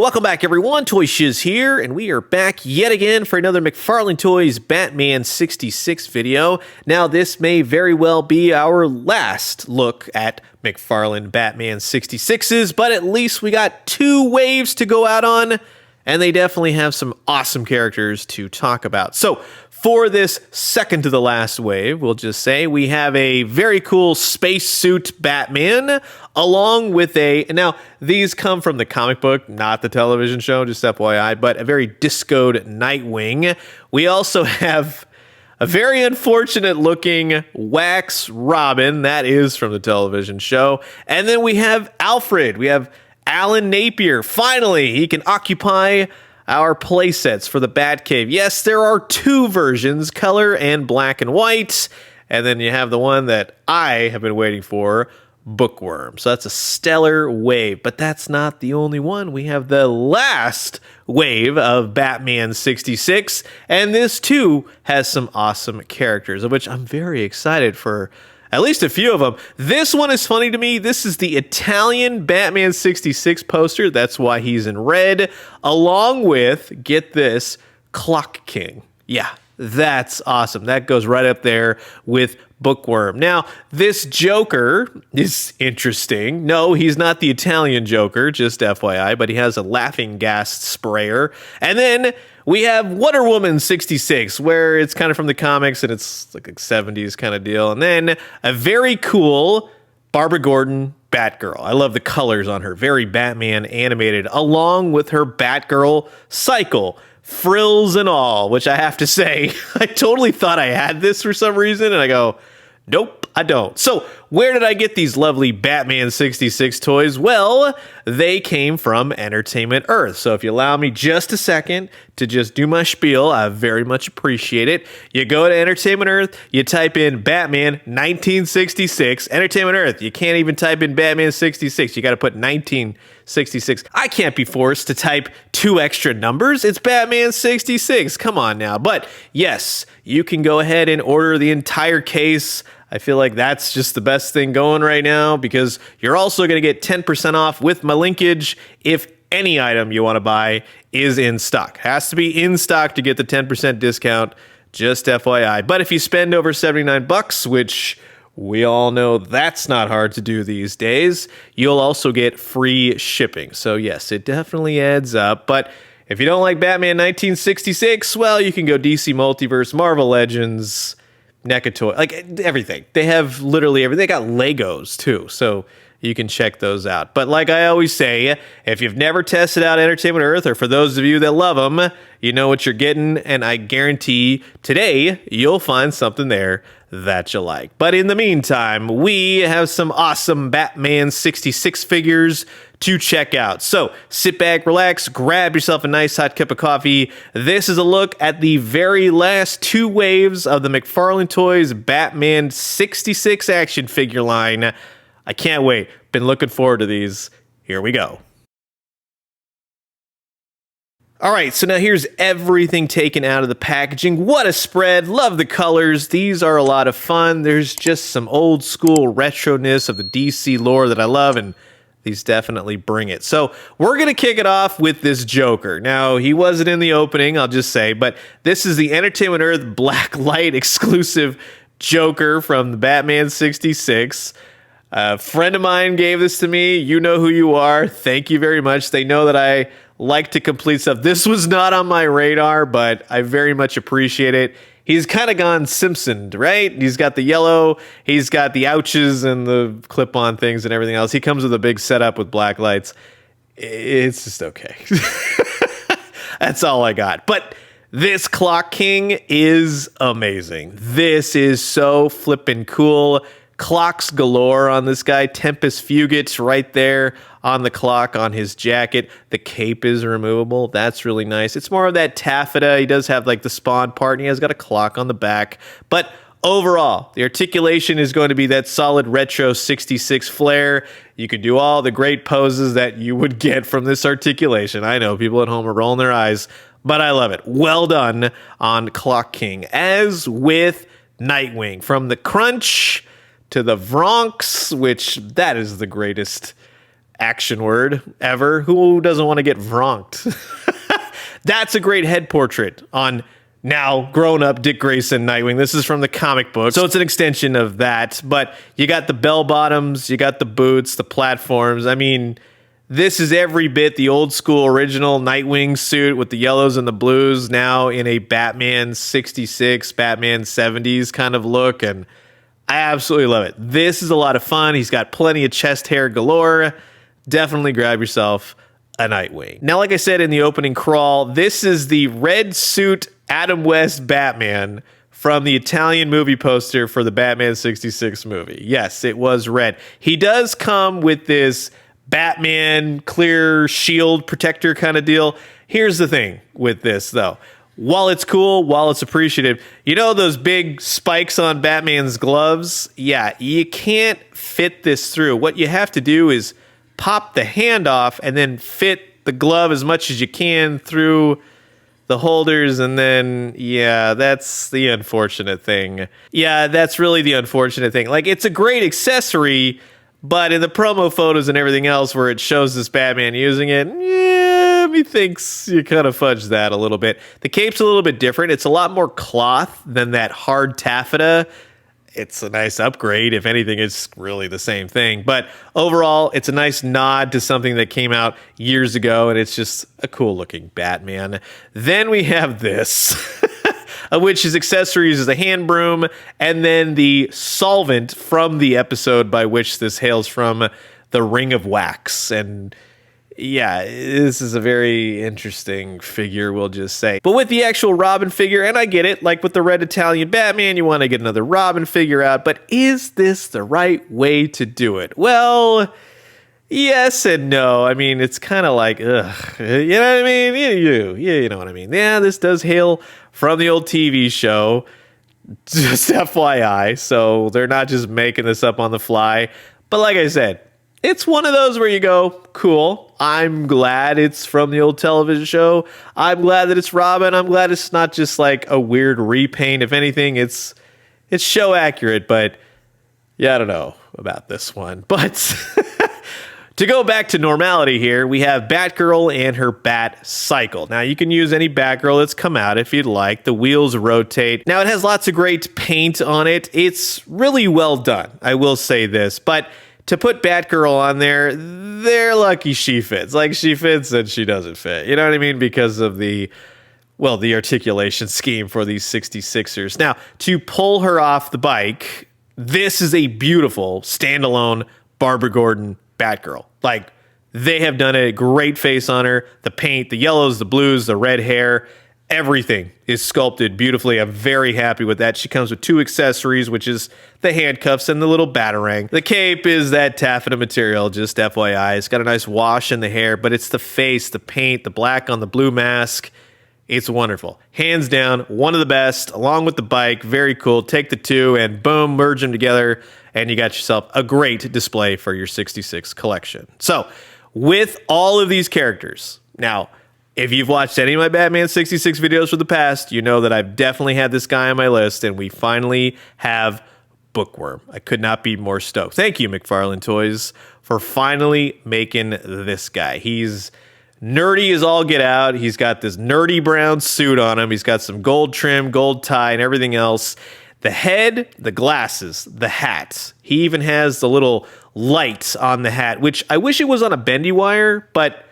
welcome back everyone, Toy Shiz here, and we are back yet again for another McFarlane Toys Batman 66 video. Now this may very well be our last look at McFarlane Batman 66s, but at least we got two waves to go out on, and they definitely have some awesome characters to talk about. So for this second to the last wave, we'll just say we have a very cool spacesuit Batman, along with now these come from the comic book, not the television show, just FYI, but a very discoed Nightwing. We also have a very unfortunate looking wax Robin, that is from the television show. And then we have Alfred, we have Alan Napier. Finally, he can occupy our playsets for the Batcave. Yes, there are two versions, color and black and white. And then you have the one that I have been waiting for, Bookworm. So that's a stellar wave, but that's not the only one. We have the last wave of Batman 66, and this too has some awesome characters, of which I'm very excited for at least a few of them. This one is funny to me. This is the Italian Batman 66 poster. That's why he's in red, along with, get this, Clock King. Yeah, that's awesome. That goes right up there with Bookworm. Now, this Joker is interesting. No, he's not the Italian Joker, just FYI, but he has a laughing gas sprayer. And then we have Wonder Woman 66, where it's kind of from the comics and it's like a 70s kind of deal. And then a very cool Barbara Gordon Batgirl. I love the colors on her. Very Batman animated, along with her Batgirl cycle. Frills and all, which I have to say, I totally thought I had this for some reason, and I go, nope, I don't. So where did I get these lovely Batman 66 toys? Well, they came from Entertainment Earth. So if you allow me just a second to just do my spiel, I very much appreciate it. You go to Entertainment Earth, you type in Batman 1966, Entertainment Earth. You can't even type in Batman 66. You got to put 1966. I can't be forced to type two extra numbers. It's Batman 66. Come on now. But yes, you can go ahead and order the entire case. I feel like that's just the best thing going right now, because you're also going to get 10% off with my linkage if any item you want to buy is in stock. Has to be in stock to get the 10% discount, just FYI. But if you spend over $79, which we all know that's not hard to do these days, you'll also get free shipping. So yes, it definitely adds up. But if you don't like Batman 1966, well, you can go DC Multiverse, Marvel Legends, NECA toy, like everything. They have literally everything. They got Legos too, so you can check those out. But like I always say, if you've never tested out Entertainment Earth, or for those of you that love them, you know what you're getting, and I guarantee today you'll find something there that you like. But in the meantime, we have some awesome Batman 66 figures to check out. So sit back, relax, grab yourself a nice hot cup of coffee. This is a look at the very last two waves of the McFarlane Toys Batman 66 action figure line. I can't wait. Been looking forward to these. Here we go. All right, so now here's everything taken out of the packaging. What a spread. Love the colors. These are a lot of fun. There's just some old school retroness of the DC lore that I love, and these definitely bring it. So we're going to kick it off with this Joker. Now, he wasn't in the opening, I'll just say, but this is the Entertainment Earth Black Light exclusive Joker from the Batman 66. A friend of mine gave this to me. You know who you are. Thank you very much. They know that I like to complete stuff. This was not on my radar, but I very much appreciate it. He's kind of gone Simpsoned, right? He's got the yellow, he's got the ouches and the clip-on things and everything else. He comes with a big setup with black lights. It's just okay. That's all I got. But this Clock King is amazing. This is so flippin' cool. Clocks galore on this guy. Tempest Fugit right there on the clock on his jacket. The cape is removable. That's really nice. It's more of that taffeta. He does have like the Spawn part, and he has got a clock on the back. But overall, the articulation is going to be that solid retro 66 flair. You can do all the great poses that you would get from this articulation. I know people at home are rolling their eyes, but I love it. Well done on Clock King. As with Nightwing, from the crunch to the Bronx, which that is the greatest action word ever. Who doesn't want to get vronked? That's a great head portrait on now grown-up Dick Grayson Nightwing. This is from the comic book, so it's an extension of that. But you got the bell bottoms, you got the boots, the platforms. I mean, this is every bit the old school original Nightwing suit with the yellows and the blues, now in a Batman 66, Batman 70s kind of look, and I absolutely love it. This is a lot of fun. He's got plenty of chest hair galore. Definitely grab yourself a Nightwing. Now, like I said in the opening crawl, this is the red suit Adam West Batman from the Italian movie poster for the Batman 66 movie. Yes, it was red. He does come with this Batman clear shield protector kind of deal. Here's the thing with this, though. While it's cool, while it's appreciative, you know those big spikes on Batman's gloves? Yeah, you can't fit this through. What you have to do is pop the hand off and then fit the glove as much as you can through the holders, and then, yeah, that's the unfortunate thing. Yeah, that's really the unfortunate thing. Like, it's a great accessory, but in the promo photos and everything else where it shows this Batman using it, yeah, methinks you kind of fudge that a little bit. The cape's a little bit different. It's a lot more cloth than that hard taffeta. It's a nice upgrade. If anything, it's really the same thing. But overall, it's a nice nod to something that came out years ago, and it's just a cool-looking Batman. Then we have this, of which his accessories is a hand broom, and then the solvent from the episode by which this hails from, the Ring of Wax. And yeah, this is a very interesting figure, we'll just say. But with the actual Robin figure, and I get it, like with the red Italian Batman, you want to get another Robin figure out, but is this the right way to do it? Well, yes and no. I mean, it's kind of like, ugh, you know what I mean? You know what I mean. Yeah, this does hail from the old TV show, just FYI, so they're not just making this up on the fly. But like I said, it's one of those where you go, cool, I'm glad it's from the old television show. I'm glad that it's Robin. I'm glad it's not just like a weird repaint. If anything, it's show accurate, but yeah, I don't know about this one. But to go back to normality here, we have Batgirl and her Bat Cycle. Now, you can use any Batgirl that's come out if you'd like. The wheels rotate. Now, it has lots of great paint on it. It's really well done, I will say this, but to put Batgirl on there, they're lucky she fits. Like, she fits and she doesn't fit. You know what I mean? Because of the articulation scheme for these 66ers. Now, to pull her off the bike, this is a beautiful standalone Barbara Gordon Batgirl. Like, they have done a great face on her. The paint, the yellows, the blues, the red hair, everything is sculpted beautifully. I'm very happy with that. She comes with 2 accessories, which is the handcuffs and the little batarang. The cape is that taffeta material, just FYI. It's got a nice wash in the hair, but it's the face, the paint, the black on the blue mask. It's wonderful. Hands down, one of the best, along with the bike. Very cool. Take the 2 and boom, merge them together, and you got yourself a great display for your 66 collection. So, with all of these characters, now, if you've watched any of my Batman 66 videos from the past, you know that I've definitely had this guy on my list, and we finally have Bookworm. I could not be more stoked. Thank you, McFarlane Toys, for finally making this guy. He's nerdy as all get out. He's got this nerdy brown suit on him. He's got some gold trim, gold tie, and everything else. The head, the glasses, the hat. He even has the little light on the hat, which I wish it was on a bendy wire, but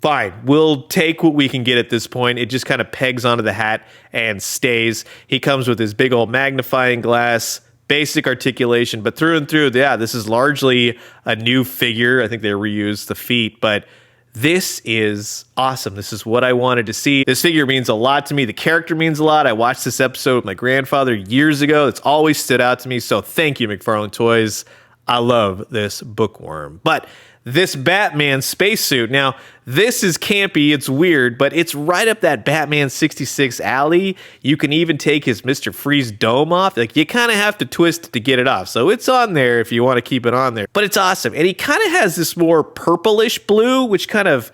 fine, we'll take what we can get at this point. It just kind of pegs onto the hat and stays. He comes with his big old magnifying glass, basic articulation, but through and through, yeah, this is largely a new figure. I think they reused the feet, but this is awesome. This is what I wanted to see. This figure means a lot to me. The character means a lot. I watched this episode with my grandfather years ago. It's always stood out to me, so thank you, McFarlane Toys. I love this Bookworm. But this Batman spacesuit, now, this is campy, it's weird, but it's right up that Batman 66 alley. You can even take his Mr. Freeze dome off. Like, you kind of have to twist it to get it off. So it's on there if you want to keep it on there. But it's awesome. And he kind of has this more purplish blue, which kind of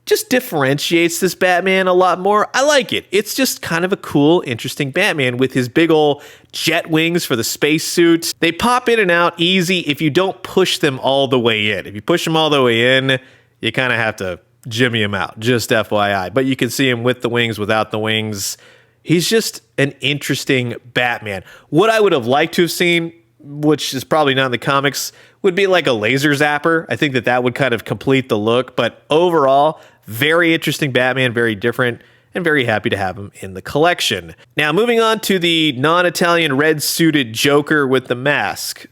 just differentiates this Batman a lot more. I like it. It's just kind of a cool, interesting Batman with his big ol' jet wings for the spacesuit. They pop in and out easy if you don't push them all the way in. If you push them all the way in, you kind of have to jimmy him out, just FYI. But you can see him with the wings, without the wings. He's just an interesting Batman. What I would have liked to have seen, which is probably not in the comics, would be like a laser zapper. I think that would kind of complete the look. But overall, very interesting Batman, very different, and very happy to have him in the collection. Now, moving on to the non-Italian red-suited Joker with the mask.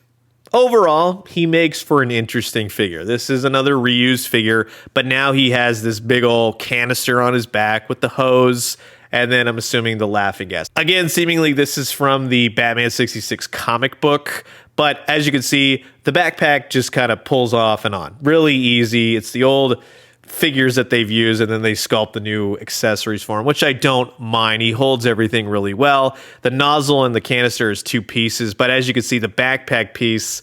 Overall, he makes for an interesting figure. This is another reused figure, but now he has this big old canister on his back with the hose, and then I'm assuming the laughing gas. Again, seemingly this is from the Batman 66 comic book, but as you can see, the backpack just kind of pulls off and on. Really easy. It's the old figures that they've used, and then they sculpt the new accessories for him, which I don't mind. He holds everything really well. The nozzle and the canister is 2 pieces, but as you can see, the backpack piece,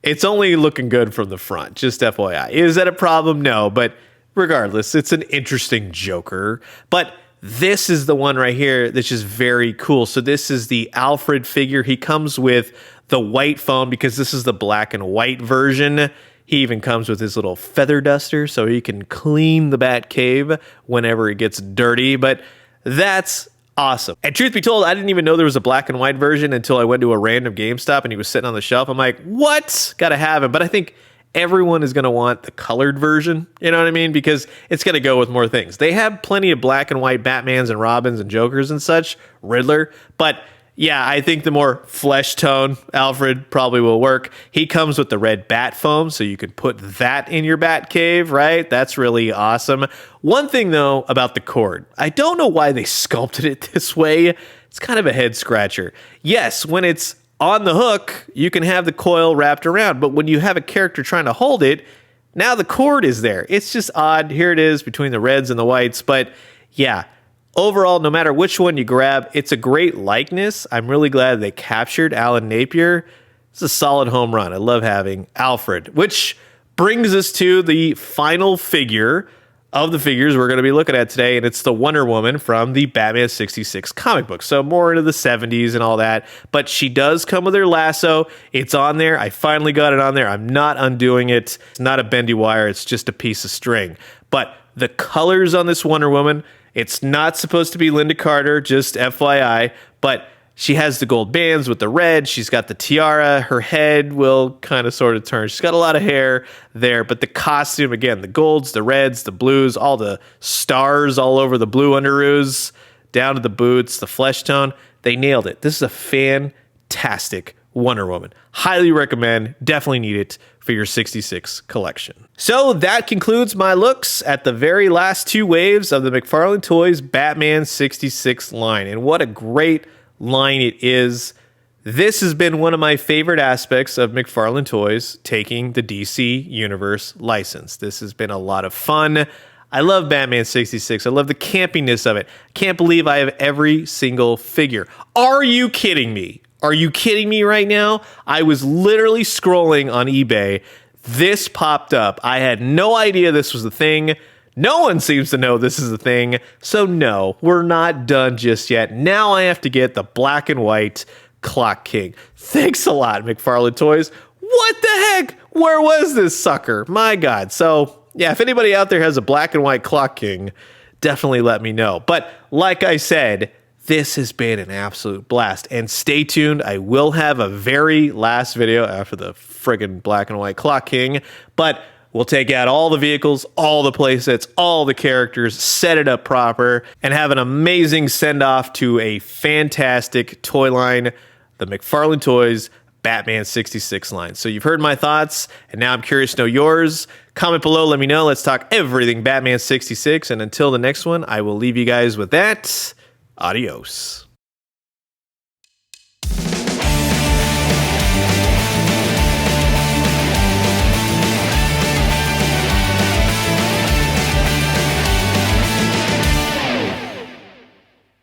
it's only looking good from the front, just FYI. Is that a problem? No, but regardless, it's an interesting Joker. But this is the one right here that's just very cool. So this is the Alfred figure. He comes with the white foam because this is the black and white version. He even comes with his little feather duster so he can clean the Batcave whenever it gets dirty. But that's awesome. And truth be told, I didn't even know there was a black and white version until I went to a random GameStop and he was sitting on the shelf. I'm like, what? Gotta have him. But I think everyone is going to want the colored version, you know what I mean? Because it's going to go with more things. They have plenty of black and white Batmans and Robins and Jokers and such, Riddler, but yeah, I think the more flesh tone Alfred probably will work. He comes with the red bat foam, so you can put that in your bat cave, right? That's really awesome. One thing, though, about the cord. I don't know why they sculpted it this way. It's kind of a head scratcher. Yes, when it's on the hook, you can have the coil wrapped around, but when you have a character trying to hold it, now the cord is there. It's just odd. Here it is between the reds and the whites, but yeah. Overall, no matter which one you grab, it's a great likeness. I'm really glad they captured Alan Napier. It's a solid home run. I love having Alfred, which brings us to the final figure of the figures we're going to be looking at today, and it's the Wonder Woman from the Batman 66 comic book. So more into the 70s and all that, but she does come with her lasso. It's on there. I finally got it on there. I'm not undoing it. It's not a bendy wire. It's just a piece of string. But the colors on this Wonder Woman, it's not supposed to be Linda Carter, just FYI, but she has the gold bands with the red. She's got the tiara. Her head will kind of sort of turn. She's got a lot of hair there, but the costume, again, the golds, the reds, the blues, all the stars all over the blue underoos, down to the boots, the flesh tone, they nailed it. This is a fantastic Wonder Woman. Highly recommend. Definitely need it for your 66 collection. So that concludes my looks at the very last 2 waves of the McFarlane Toys Batman 66 line. And what a great line it is. This has been one of my favorite aspects of McFarlane Toys taking the DC Universe license. This has been a lot of fun. I love Batman 66. I love the campiness of it. Can't believe I have every single figure. Are you kidding me? Are you kidding me right now? I was literally scrolling on eBay. This popped up. I had no idea this was a thing. No one seems to know this is a thing. So no, we're not done just yet. Now I have to get the black and white Clock King. Thanks a lot, McFarlane Toys. What the heck? Where was this sucker? My God. So yeah, if anybody out there has a black and white Clock King, definitely let me know. But like I said, this has been an absolute blast. And stay tuned. I will have a very last video after the friggin' black and white Clock King. But we'll take out all the vehicles, all the playsets, all the characters, set it up proper, and have an amazing send-off to a fantastic toy line, the McFarlane Toys Batman 66 line. So you've heard my thoughts, and now I'm curious to know yours. Comment below, let me know. Let's talk everything Batman 66. And until the next one, I will leave you guys with that. Adios.